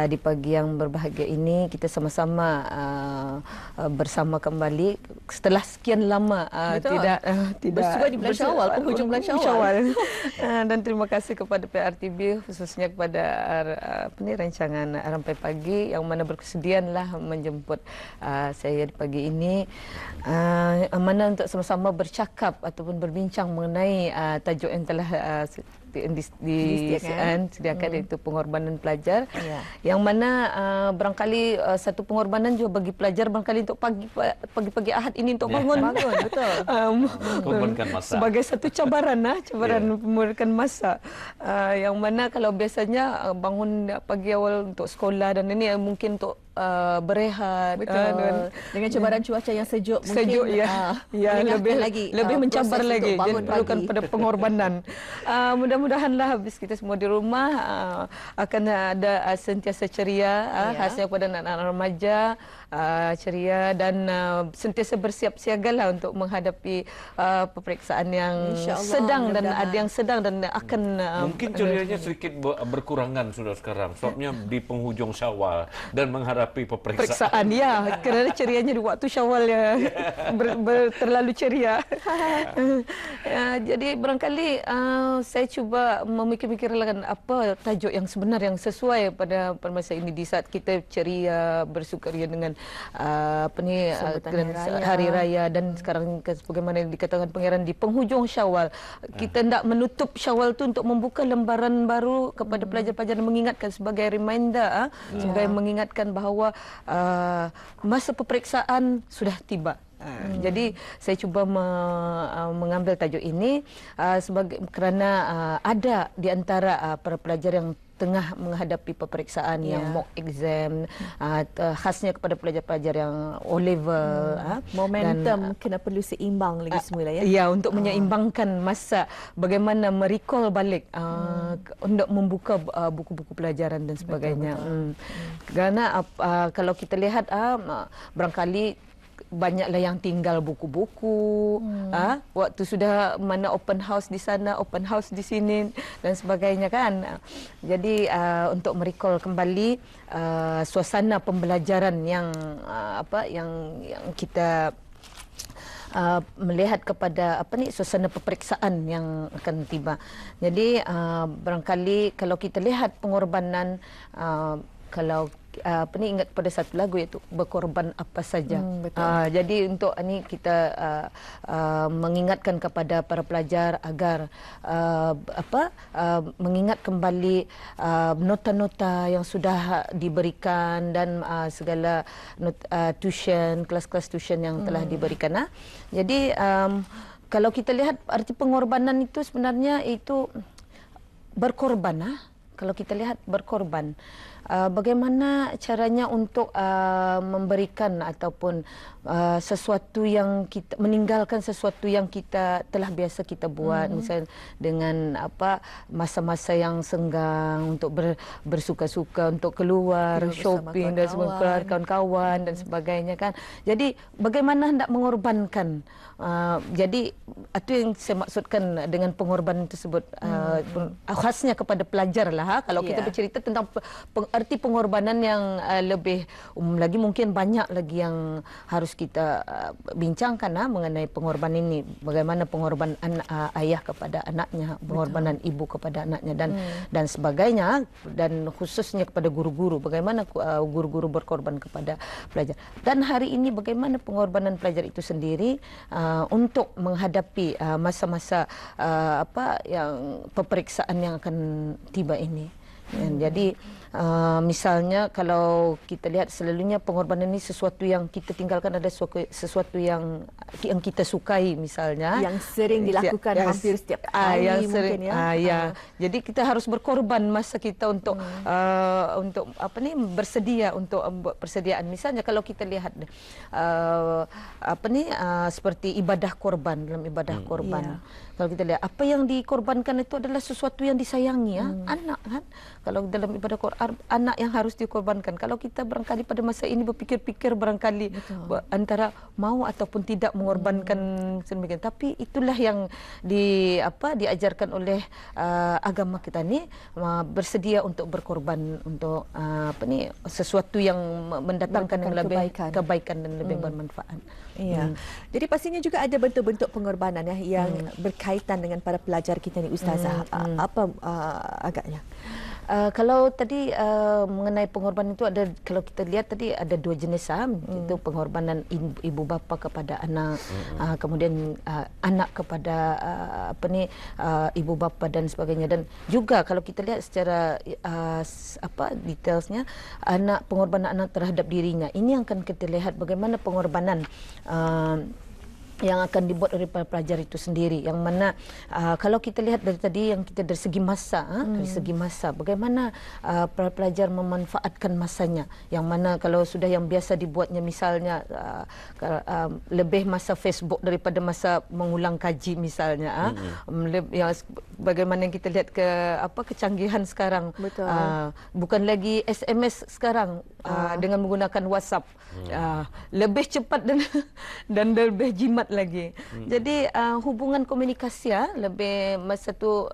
di pagi yang berbahagia ini kita sama-sama bersama kembali setelah sekian lama tidak bersua di bulan Syawal, penghujung bulan Syawal. Dan terima kasih kepada PRTB khususnya kepada rancangan Rampai Pagi yang mana berkesediaanlah menjemput saya di pagi ini, mana untuk sama-sama bercakap ataupun berbincang mengenai tajuk yang telah disediakan, iaitu pengorbanan pelajar, yang mana barangkali satu pengorbanan juga bagi pelajar barangkali untuk pagi-pagi Ahad ini untuk bangun betul. Sebagai satu cabaran memulakan masa, yang mana kalau biasanya bangun pagi awal untuk sekolah dan ini mungkin untuk berehat, dengan cabaran cuaca yang sejuk lebih mencabar lagi, jadi perlukan pada pengorbanan. Mudah-mudahanlah habis kita semua di rumah akan ada sentiasa ceria, khasnya kepada anak-anak remaja, ceria dan sentiasa bersiap siagalah untuk menghadapi peperiksaan yang sedang dan ada yang sedang dan akan mungkin cerianya sedikit berkurangan sudah sekarang sebabnya di penghujung Syawal dan menghadapi peperiksaan. Kerana cerianya di waktu Syawal terlalu ceria. Jadi barangkali saya cuba memikir-mikirkan apa tajuk yang sebenar yang sesuai pada masa ini di saat kita ceria bersukaria dengan hari raya dan sekarang sebagaimana yang dikatakan Pangeran di penghujung Syawal, kita hendak menutup Syawal tu untuk membuka lembaran baru kepada pelajar-pelajar dan mengingatkan sebagai reminder, sebagai mengingatkan bahawa masa peperiksaan sudah tiba. Jadi saya cuba mengambil tajuk ini kerana ada di antara para pelajar yang tengah menghadapi peperiksaan yang mock exam, khasnya kepada pelajar-pelajar yang O-level. Momentum kena perlu seimbang lagi semula untuk menyeimbangkan masa bagaimana merecall balik untuk membuka buku-buku pelajaran dan sebagainya. Kerana kalau kita lihat barangkali banyaklah yang tinggal buku-buku, waktu sudah mana open house di sana, open house di sini dan sebagainya kan. Jadi untuk merecall kembali suasana pembelajaran yang yang kita melihat kepada suasana peperiksaan yang akan tiba. Jadi barangkali kalau kita lihat pengorbanan, kalau ingat pada satu lagu iaitu berkorban apa saja. Jadi untuk ini kita mengingatkan kepada para pelajar agar mengingat kembali nota-nota yang sudah diberikan dan segala tuition, kelas-kelas tuition yang telah diberikan. Jadi kalau kita lihat arti pengorbanan itu sebenarnya itu berkorban. Kalau kita lihat berkorban, bagaimana caranya untuk memberikan ataupun sesuatu yang kita meninggalkan sesuatu yang kita telah biasa kita buat, misalnya dengan masa-masa yang senggang untuk bersuka-suka, untuk keluar shopping dan sebagainya, kawan-kawan dan sebagainya kan. Jadi bagaimana hendak mengorbankan. Jadi itu yang saya maksudkan dengan pengorbanan tersebut, khasnya kepada pelajar lah. Kalau kita bercerita tentang arti pengorbanan yang lebih lagi, mungkin banyak lagi yang harus kita bincangkan mengenai pengorbanan ini. Bagaimana pengorbanan ayah kepada anaknya, pengorbanan ibu kepada anaknya dan sebagainya, dan khususnya kepada guru-guru, bagaimana guru-guru berkorban kepada pelajar. Dan hari ini bagaimana pengorbanan pelajar itu sendiri untuk menghadapi masa-masa yang peperiksaan yang akan tiba ini. Jadi misalnya kalau kita lihat selalunya pengorbanan ini sesuatu yang kita tinggalkan, ada sesuatu yang kita sukai misalnya, yang sering dilakukan hampir setiap hari yang mungkin sering, jadi kita harus berkorban masa kita untuk bersedia untuk buat persediaan. Misalnya kalau kita lihat seperti ibadah korban, dalam ibadah korban, kalau kita lihat apa yang dikorbankan itu adalah sesuatu yang disayangi, anak kan. Kalau dalam ibadah Quran, anak yang harus dikorbankan. Kalau kita barangkali pada masa ini berfikir-fikir barangkali antara mau ataupun tidak mengorbankan sedemikian. Tapi itulah yang diajarkan oleh agama kita ni, bersedia untuk berkorban untuk sesuatu yang mendatangkan yang lebih kebaikan dan lebih bermanfaat. Iya. Jadi pastinya juga ada bentuk-bentuk pengorbanan yang berkaitan dengan para pelajar kita ni, Ustazah. Apa agaknya? Kalau tadi mengenai pengorbanan itu ada, kalau kita lihat tadi ada 2 jenis, itu pengorbanan ibu bapa kepada anak, kemudian anak kepada ibu bapa dan sebagainya. Dan juga kalau kita lihat secara detailsnya, pengorbanan anak terhadap dirinya, ini yang akan kita lihat bagaimana pengorbanan yang akan dibuat oleh para pelajar itu sendiri, yang mana kalau kita lihat dari tadi yang kita dari segi masa, bagaimana para pelajar memanfaatkan masanya, yang mana kalau sudah yang biasa dibuatnya misalnya lebih masa Facebook daripada masa mengulang kaji misalnya, yang bagaimana yang kita lihat kecanggihan sekarang. Bukan lagi SMS sekarang, dengan menggunakan WhatsApp, lebih cepat dan lebih jimat lagi. Jadi hubungan komunikasi lebih masa tu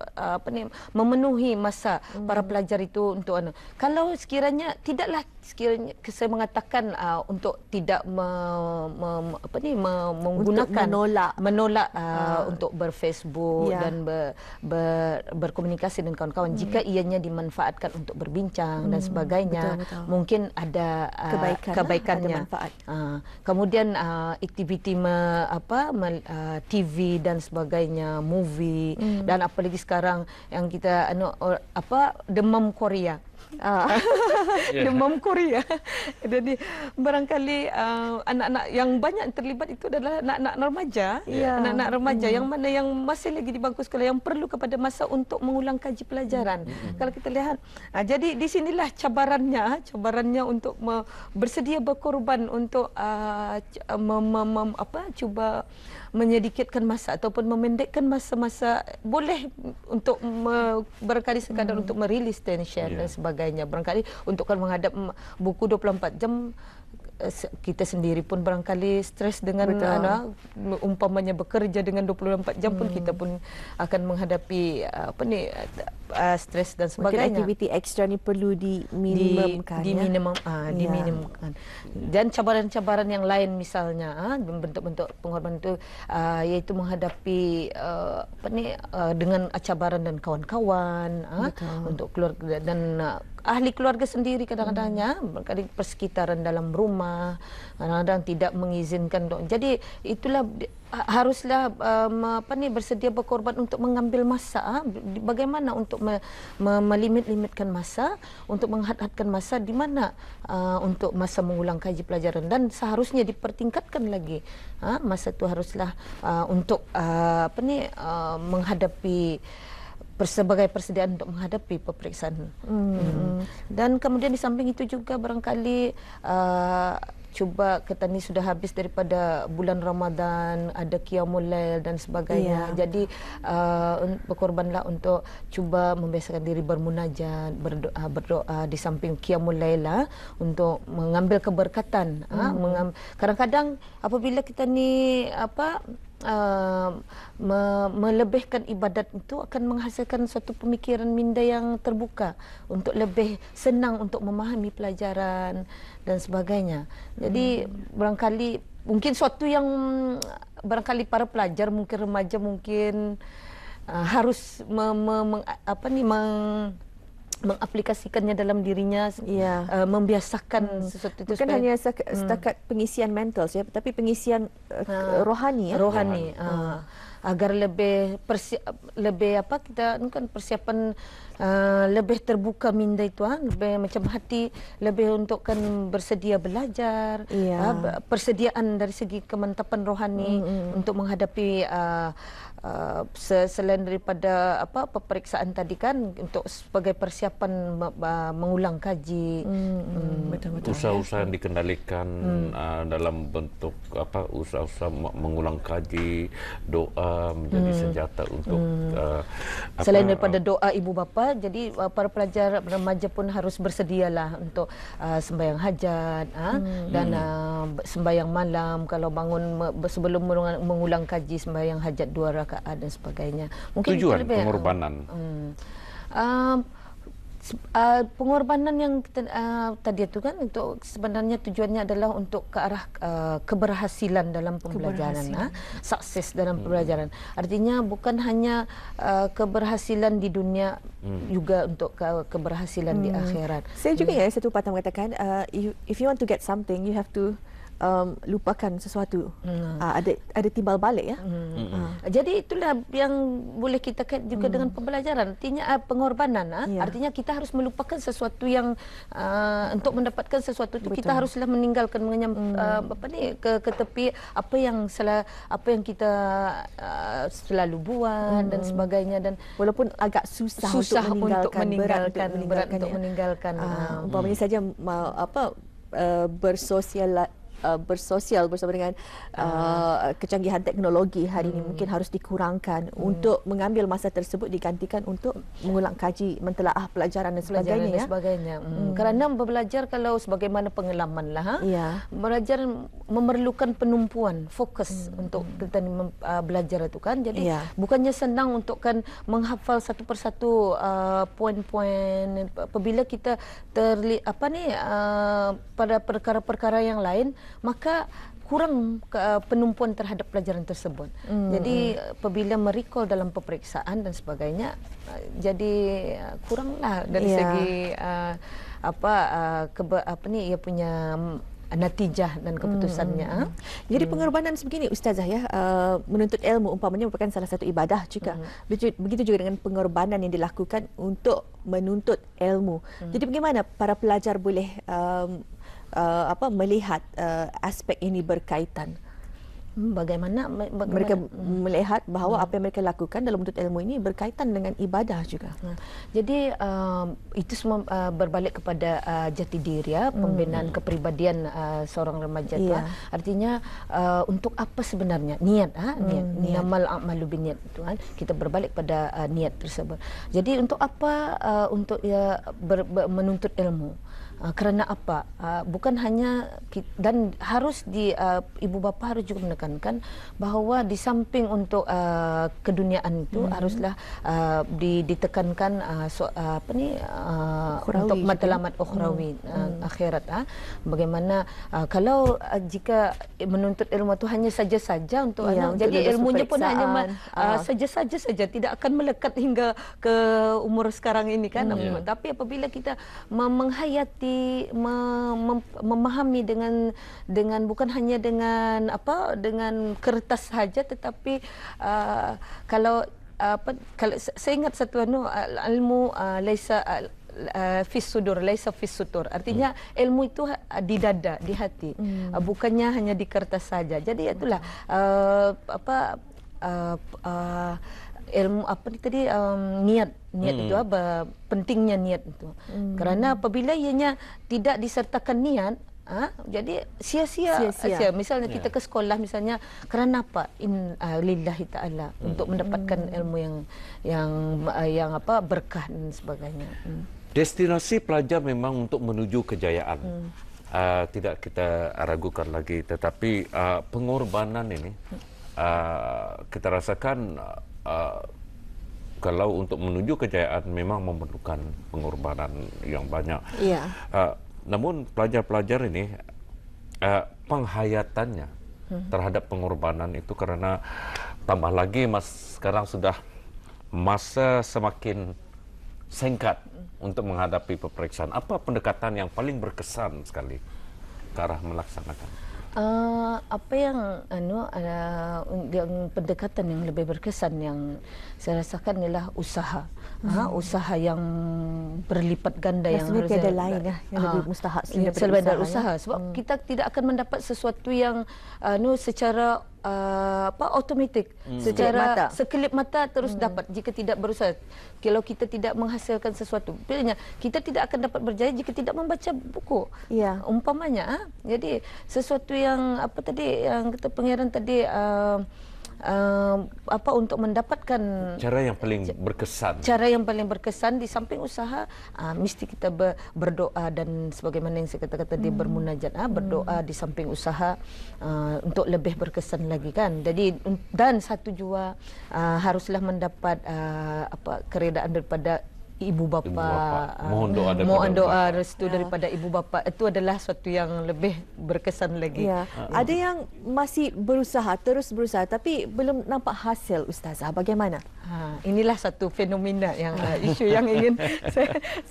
memenuhi masa para pelajar itu untuk kalau sekiranya tidaklah saya mengatakan untuk tidak menggunakan menolak untuk berFacebook dan berkomunikasi dengan kawan-kawan, jika ianya dimanfaatkan untuk berbincang dan sebagainya, mungkin ada kebaikannya. Kemudian aktiviti TV dan sebagainya, movie, dan apalagi sekarang yang kita demam Korea. Demam Korea. Jadi barangkali anak-anak yang banyak terlibat itu adalah anak-anak remaja, anak-anak remaja yang mana yang masih lagi di bangku sekolah, yang perlu kepada masa untuk mengulang kaji pelajaran. Kalau kita lihat, jadi di sinilah cabarannya untuk bersedia berkorban untuk cuba menyedikitkan masa ataupun memendekkan masa-masa, boleh untuk barangkali sekadar untuk merilis tension dan sebagainya. Barangkali untuk menghadap buku 24 jam, kita sendiri pun barangkali stres dengan umpamanya bekerja dengan 24 jam pun kita pun akan menghadapi stres dan sebagainya. Mungkin aktiviti ekstra ni perlu diminimumkan. Diminimumkan. Dan cabaran-cabaran yang lain misalnya, bentuk-bentuk pengorbanan itu iaitu menghadapi dengan cabaran dan kawan-kawan, untuk keluarga dan ahli keluarga sendiri kadang-kadangnya, persekitaran dalam rumah kadang-kadang tidak mengizinkan. Jadi itulah haruslah bersedia berkorban untuk mengambil masa, bagaimana untuk melimit-limitkan masa, untuk menghad-hadkan masa di mana untuk masa mengulang kaji pelajaran, dan seharusnya dipertingkatkan lagi masa itu haruslah untuk menghadapi sebagai persediaan untuk menghadapi peperiksaan. Dan kemudian di samping itu juga barangkali cuba kita ni sudah habis daripada bulan Ramadan, ada Qiyamul Lail dan sebagainya. Jadi berkorbanlah untuk cuba membiasakan diri bermunajat, berdoa di samping Qiyamul Lail untuk mengambil keberkatan. Kadang-kadang apabila kita ni melebihkan ibadat itu akan menghasilkan suatu pemikiran minda yang terbuka untuk lebih senang untuk memahami pelajaran dan sebagainya. Jadi barangkali mungkin suatu yang barangkali para pelajar, mungkin remaja, mungkin harus mengaplikasikannya dalam dirinya, membiasakan sesuatu itu. Bukan hanya setakat pengisian mental, tapi pengisian rohani. Rohani. Agar lebih kita kan persiapan lebih terbuka minda itu, lebih macam hati, lebih untuk kan bersedia belajar, persediaan dari segi kemantapan rohani untuk menghadapi selain daripada peperiksaan tadi kan, untuk sebagai persiapan mengulang kaji. Betul-betul. Usaha-usaha yang dikendalikan dalam bentuk usaha-usaha mengulang kaji, doa menjadi senjata untuk selain daripada doa ibu bapa, jadi para pelajar remaja pun harus bersedialah untuk sembahyang hajat dan sembahyang malam, kalau bangun sebelum mengulang kaji sembahyang hajat 2 rakaat dan sebagainya. Mungkin Tujuan pengorbanan. Pengorbanan yang tadi itu kan untuk sebenarnya tujuannya adalah untuk ke arah keberhasilan dalam pembelajaran, sukses dalam pembelajaran. Artinya bukan hanya keberhasilan di dunia, juga untuk keberhasilan di akhirat. Saya juga ya satu patah mengatakan if you want to get something you have to lupakan sesuatu. Ada timbal balik ya. Jadi itulah yang boleh kita kait juga dengan pembelajaran. Artinya pengorbanan. Artinya kita harus melupakan sesuatu yang untuk mendapatkan sesuatu itu kita haruslah meninggalkan ke tepi apa yang kita selalu buat dan sebagainya, dan walaupun agak susah untuk meninggalkan, berat untuk meninggalkan. Umpamanya saja bersosial bersama dengan kecanggihan teknologi hari ini mungkin harus dikurangkan untuk mengambil masa tersebut digantikan untuk mengulang kaji, mentelaah pelajaran dan sebagainya. Kerana belajar kalau sebagaimana pengalaman lah, belajar memerlukan penumpuan, fokus untuk kita belajar itu kan. Jadi bukannya senang untuk kan menghafal satu persatu poin-poin. Apabila kita pada perkara-perkara yang lain, maka kurang penumpuan terhadap pelajaran tersebut. Jadi apabila merecall dalam peperiksaan dan sebagainya, jadi kuranglah dari segi ia punya natijah dan keputusannya. Jadi pengorbanan sebegini Ustazah ya, menuntut ilmu umpamanya merupakan salah satu ibadah juga. Begitu juga dengan pengorbanan yang dilakukan untuk menuntut ilmu. Jadi bagaimana para pelajar boleh melihat aspek ini berkaitan? Bagaimana mereka melihat bahawa apa yang mereka lakukan dalam menuntut ilmu ini berkaitan dengan ibadah juga. Jadi itu semua berbalik kepada jati diri, pembinaan kepribadian seorang remaja itu. Artinya untuk apa sebenarnya niat, niamal a'malu binniat itu kan. Kita berbalik pada niat tersebut. Jadi untuk apa untuk menuntut ilmu? Kerana apa? Bukan hanya dan harus ibu bapa harus juga menekankan bahawa di samping untuk keduniaan itu haruslah ditekankan untuk matlamat ukhrawi, akhirat. Bagaimana kalau jika menuntut ilmu itu hanya saja-saja untuk jadi ilmunya pun hanya saja-saja saja, tidak akan melekat hingga ke umur sekarang ini kan. Tapi apabila kita menghayati, memahami dengan bukan hanya dengan kertas saja, tetapi kalau saya ingat satu ilmu laisa fis sudur, laisa fis sutur. Artinya ilmu itu di dada, di hati. Bukannya hanya di kertas saja. Jadi itulah ilmu niat itu pentingnya niat itu. Kerana apabila ianya tidak disertakan niat, jadi sia-sia. Misalnya kita ke sekolah misalnya kerana apa? Lillahi taala, untuk mendapatkan ilmu yang berkah dan sebagainya. Destinasi pelajar memang untuk menuju kejayaan. Tidak kita ragukan lagi, tetapi pengorbanan ini kita rasakan kalau untuk menuju kejayaan memang memerlukan pengorbanan yang banyak. Namun pelajar-pelajar ini penghayatannya terhadap pengorbanan itu, karena tambah lagi sekarang sudah masa semakin singkat untuk menghadapi peperiksaan. Apa pendekatan yang paling berkesan sekali ke arah melaksanakan? Apa yang pendekatan yang lebih berkesan yang saya rasakan ialah usaha. Usaha yang berlipat ganda. Rasanya yang tiada lain yang lebih mustahak daripada usaha. Sebab kita tidak akan mendapat sesuatu yang secara automatik, secara sekelip mata terus dapat jika tidak berusaha. Kalau kita tidak menghasilkan sesuatu, pilihnya kita tidak akan dapat berjaya jika tidak membaca buku. Umpamanya, jadi sesuatu yang yang kata pangeran tadi, untuk mendapatkan Cara yang paling berkesan. cara yang paling berkesan di samping usaha, mesti kita berdoa dan sebagaimana yang saya katakan tadi, bermunajat, berdoa di samping usaha untuk lebih berkesan lagi kan. Jadi dan satu jua haruslah mendapat keredaan daripada ibu bapa. Mohon doa daripada restu daripada ibu bapa. Itu adalah suatu yang lebih berkesan lagi. Ya. Ada yang masih berusaha, terus berusaha tapi belum nampak hasil, Ustazah. Bagaimana? Inilah satu fenomena yang isu yang ingin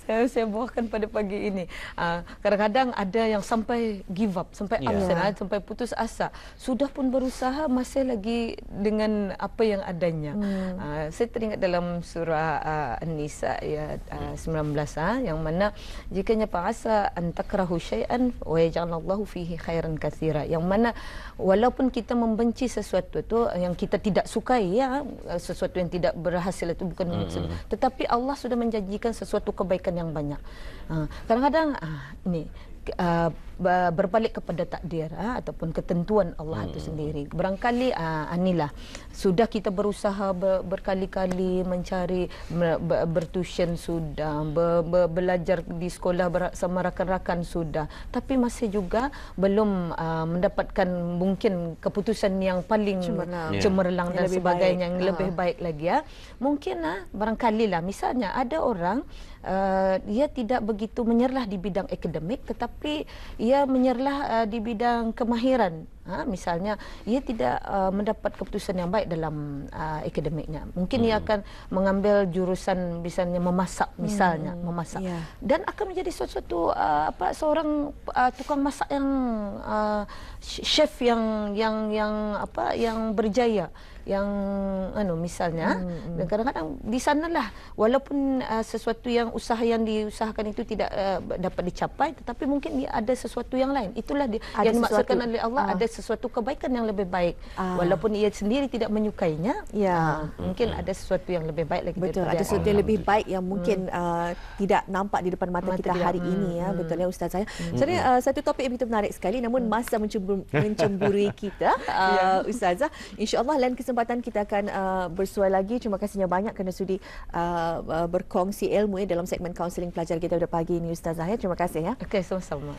saya bawakan pada pagi ini. Kadang-kadang ada yang sampai give up, sampai absen, sampai putus asa. Sudah pun berusaha, masih lagi dengan apa yang adanya. Saya teringat dalam surah An-Nisa ayat 19 yang mana jikanya fa'asa an takrahu syai'an wa yaj'alallahu fihi khairan katsira, yang mana walaupun kita membenci sesuatu itu yang kita tidak sukai, sesuatu yang tidak berhasil itu bukan maksud, tetapi Allah sudah menjanjikan sesuatu kebaikan yang banyak. Kadang-kadang ini berbalik kepada takdir ataupun ketentuan Allah itu sendiri. Barangkali inilah sudah kita berusaha berkali-kali mencari, bertuition sudah, belajar di sekolah bersama rakan-rakan sudah, tapi masih juga belum mendapatkan mungkin keputusan yang paling cemerlang dan sebagainya yang lebih baik lagi. Mungkin barangkali lah misalnya ada orang dia tidak begitu menyerlah di bidang akademik, tetapi ia menyerlah di bidang kemahiran. Misalnya ia tidak mendapat keputusan yang baik dalam akademiknya. Mungkin ia akan mengambil jurusan misalnya memasak, memasak, dan akan menjadi sesuatu seorang tukang masak yang chef yang berjaya, yang misalnya. Dan kadang-kadang di sanalah walaupun sesuatu yang usaha yang diusahakan itu tidak dapat dicapai, tetapi mungkin dia ada sesuatu yang lain. Itulah yang dimaksudkan oleh Allah, ada sesuatu kebaikan yang lebih baik walaupun ia sendiri tidak menyukainya. Mungkin ada sesuatu yang lebih baik lagi. Betul, ada sesuatu yang lebih baik yang mungkin tidak nampak di depan mata kita hari ini. Betul ya Ustaz saya. Sebenarnya satu topik yang begitu menarik sekali, namun masa mencemburui kita, Ustazah. InsyaAllah lain kesempatan kita akan bersua lagi. Terima kasihnya banyak kerana sudi berkongsi ilmu dalam segmen kaunseling pelajar kita pada pagi ini, Ustazah. Terima kasih ya. Okey, sama-sama.